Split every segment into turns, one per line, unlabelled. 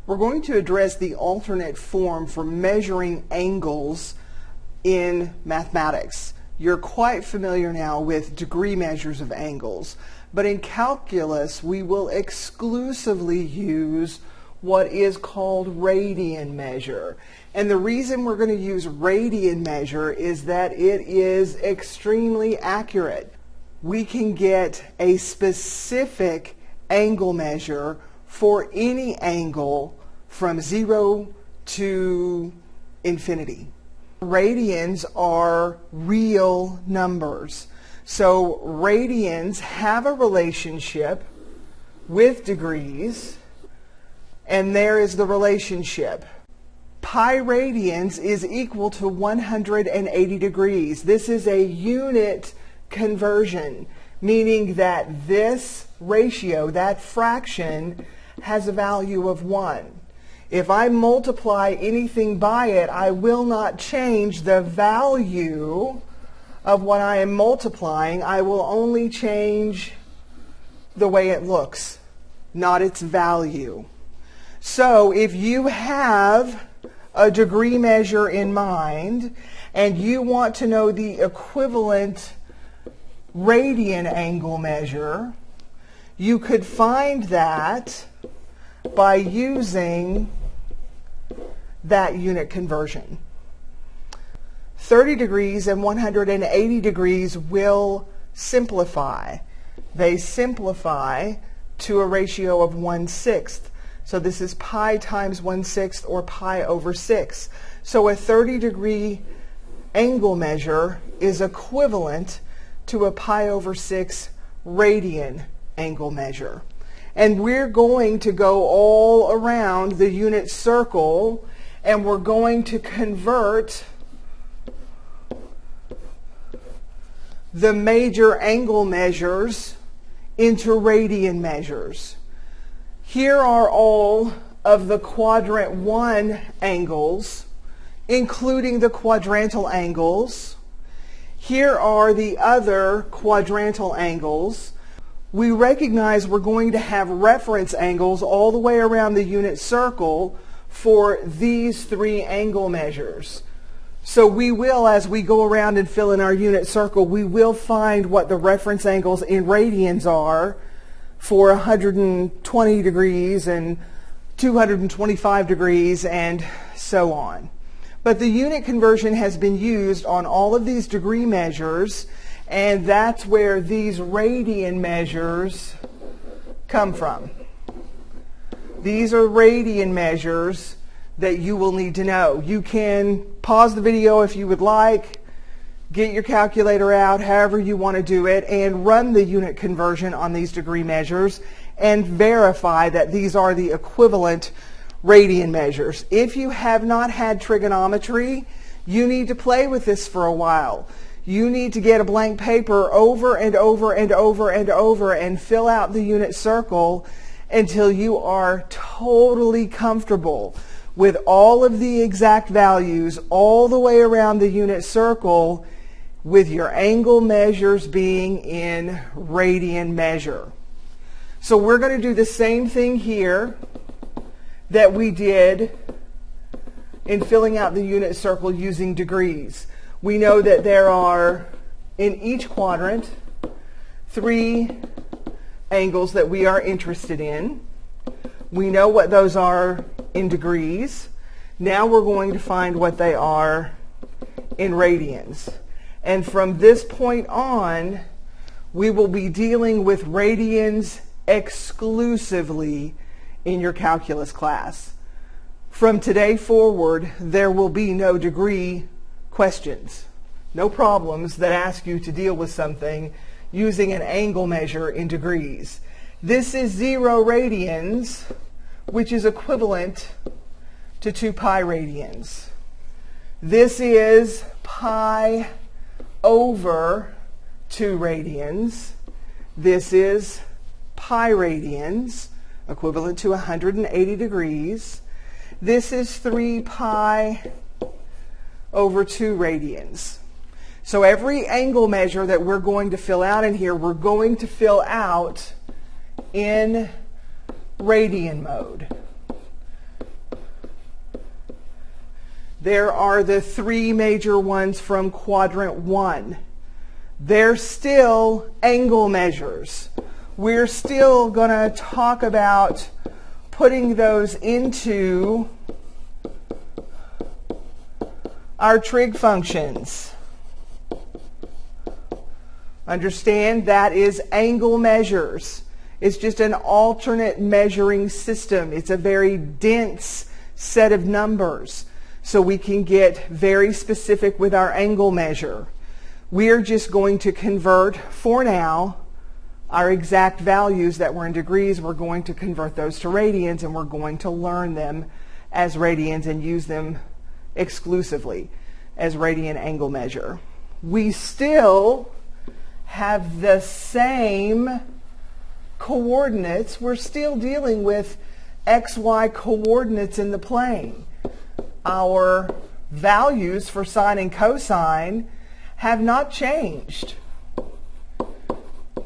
We're going to address the alternate form for measuring angles in mathematics. You're quite familiar now with degree measures of angles, but in calculus we will exclusively use what is called radian measure. And the reason we're going to use radian measure is that it is extremely accurate. We can get a specific angle measure for any angle from 0 to infinity. Radians are real numbers. So radians have a relationship with degrees, and there is the relationship. Pi radians is equal to 180 degrees. This is a unit conversion, meaning that this ratio, that fraction, has a value of 1. If I multiply anything by it, I will not change the value of what I am multiplying. I will only change the way it looks, not its value. So if you have a degree measure in mind and you want to know the equivalent radian angle measure, you could find that by using that unit conversion. 30 degrees and 180 degrees will simplify. They simplify to a ratio of 1/6. So this is pi times 1/6 or pi over 6. So a 30-degree angle measure is equivalent to a pi over 6 radian angle measure. And we're going to go all around the unit circle, and we're going to convert the major angle measures into radian measures. Here are all of the quadrant 1 angles, including the quadrantal angles. Here are the other quadrantal angles. We recognize we're going to have reference angles all the way around the unit circle for these 3 angle measures. So we will, as we go around and fill in our unit circle, we will find what the reference angles in radians are for 120 degrees and 225 degrees and so on. But the unit conversion has been used on all of these degree measures, and that's where these radian measures come from. These are radian measures that you will need to know. You can pause the video if you would like, get your calculator out, however you want to do it, and run the unit conversion on these degree measures and verify that these are the equivalent radian measures. If you have not had trigonometry, you need to play with this for a while. You need to get a blank paper over and over and over and over and fill out the unit circle until you are totally comfortable with all of the exact values all the way around the unit circle, with your angle measures being in radian measure. So we're going to do the same thing here that we did in filling out the unit circle using degrees. We know that there are, in each quadrant, 3 angles that we are interested in. We know what those are in degrees. Now we're going to find what they are in radians. And from this point on, we will be dealing with radians exclusively in your calculus class. From today forward, there will be no degree questions, no problems that ask you to deal with something using an angle measure in degrees. This is 0 radians, which is equivalent to 2 pi radians. This is pi over 2 radians. This is pi radians, equivalent to 180 degrees. This is 3 pi over 2 radians. So every angle measure that we're going to fill out in here, we're going to fill out in radian mode. There are the three major ones from quadrant 1. They're still angle measures. We're still going to talk about putting those into our trig functions. Understand that is angle measures. It's just an alternate measuring system. It's a very dense set of numbers. So we can get very specific with our angle measure. We're just going to convert, for now, our exact values that were in degrees. We're going to convert those to radians, and we're going to learn them as radians and use them exclusively as radian angle measure. We still have the same coordinates. We're still dealing with xy coordinates in the plane. Our values for sine and cosine have not changed.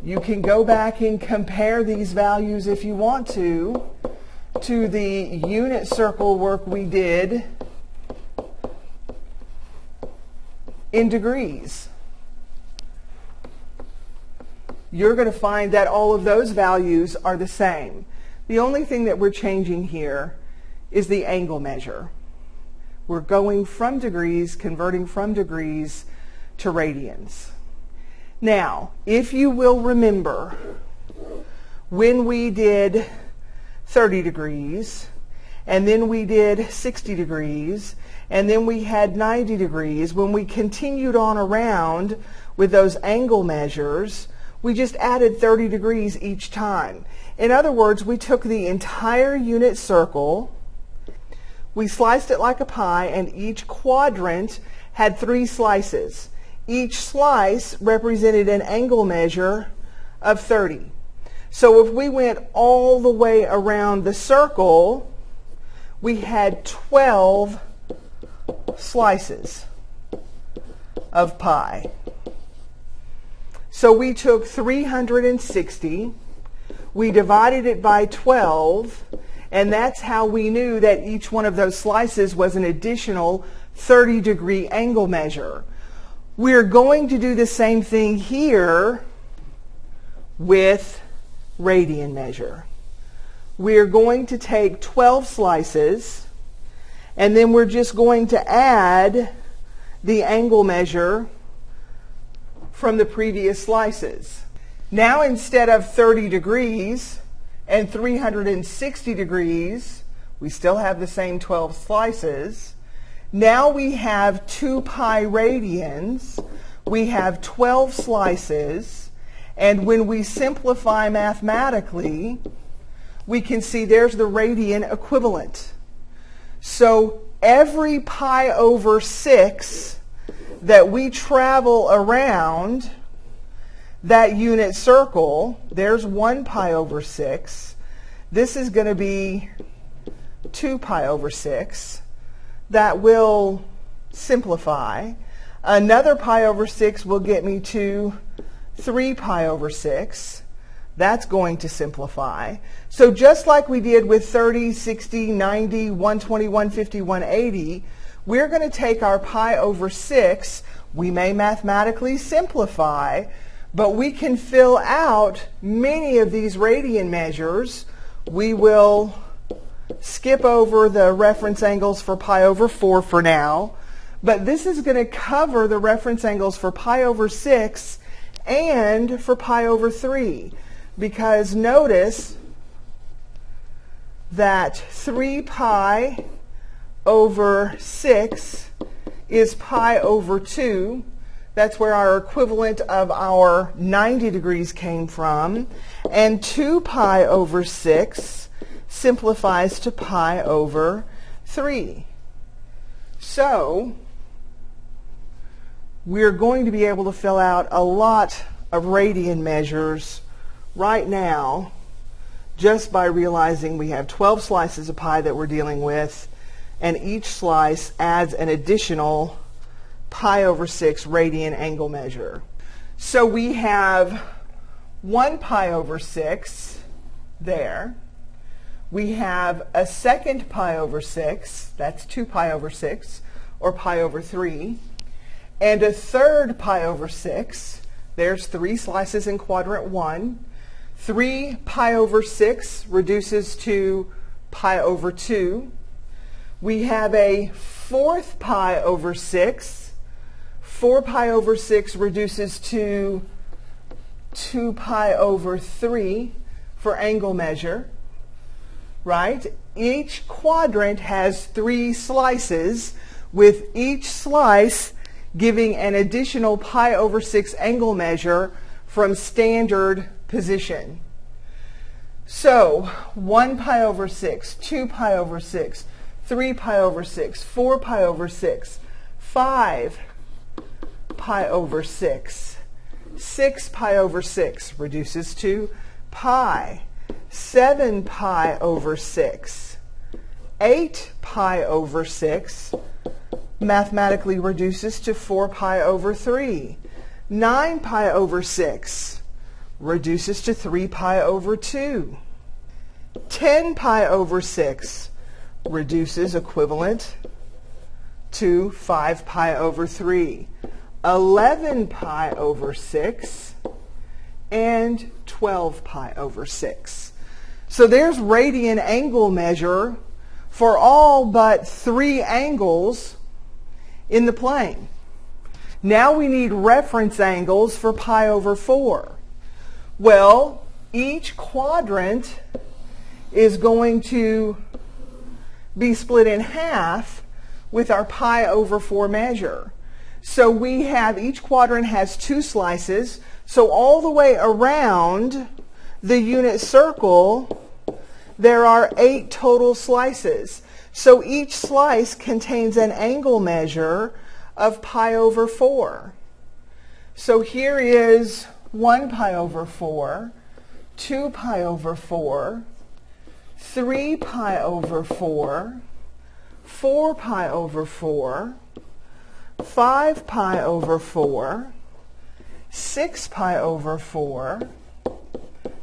You can go back and compare these values if you want to the unit circle work we did in degrees. You're going to find that all of those values are the same. The only thing that we're changing here is the angle measure. We're going from degrees, converting from degrees to radians. Now, if you will remember, when we did 30 degrees, and then we did 60 degrees, and then we had 90 degrees, when we continued on around with those angle measures, we just added 30 degrees each time. In other words, we took the entire unit circle, we sliced it like a pie, and each quadrant had 3 slices. Each slice represented an angle measure of 30. So if we went all the way around the circle, we had 12 slices of pie. So we took 360, we divided it by 12, and that's how we knew that each one of those slices was an additional 30-degree angle measure. We're going to do the same thing here with radian measure. We're going to take 12 slices, and then we're just going to add the angle measure from the previous slices. Now, instead of 30 degrees and 360 degrees, we still have the same 12 slices. Now we have 2 pi radians, we have 12 slices, and when we simplify mathematically, we can see there's the radian equivalent. So every pi over 6 that we travel around that unit circle, there's 1 pi over 6. This is going to be 2 pi over 6. That will simplify. Another pi over 6 will get me to 3 pi over 6. That's going to simplify. So just like we did with 30, 60, 90, 120, 150, 180, we're going to take our pi over 6. We may mathematically simplify, but we can fill out many of these radian measures. We will skip over the reference angles for pi over 4 for now, but this is going to cover the reference angles for pi over 6 and for pi over 3, because notice that 3 pi over 6 is pi over 2. That's where our equivalent of our 90 degrees came from. And 2 pi over 6 simplifies to pi over 3. So we're going to be able to fill out a lot of radian measures right now just by realizing we have 12 slices of pie that we're dealing with, and each slice adds an additional pi over 6 radian angle measure. So we have 1 pi over 6 there. We have a second pi over 6, that's 2 pi over 6. or pi over 3, and a third pi over 6. There's 3 slices in quadrant 1. 3 pi over 6 reduces to pi over 2. We have a fourth pi over 6. 4 pi over 6 reduces to 2 pi over 3 for angle measure, right? Each quadrant has 3 slices, with each slice giving an additional pi over 6 angle measure from standard position. So 1 pi over 6, 2 pi over 6, 3 pi over 6, 4 pi over 6, 5 pi over 6, 6 pi over 6 reduces to pi, 7 pi over 6, 8 pi over 6 mathematically reduces to 4 pi over 3, 9 pi over 6 reduces to 3 pi over 2, 10 pi over 6 reduces equivalent to 5 pi over 3, 11 pi over 6, and 12 pi over 6. So there's radian angle measure for all but 3 angles in the plane. Now we need reference angles for pi over 4. Well, each quadrant is going to be split in half with our pi over 4 measure. So we have, each quadrant has 2 slices, so all the way around the unit circle there are 8 total slices. So each slice contains an angle measure of pi over 4. So here is 1 pi over 4, 2 pi over 4, 3 pi over 4, 4 pi over 4, 5 pi over 4, 6 pi over 4,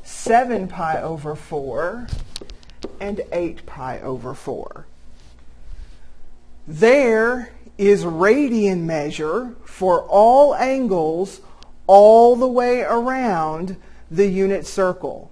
7 pi over 4, and 8 pi over 4. There is radian measure for all angles all the way around the unit circle.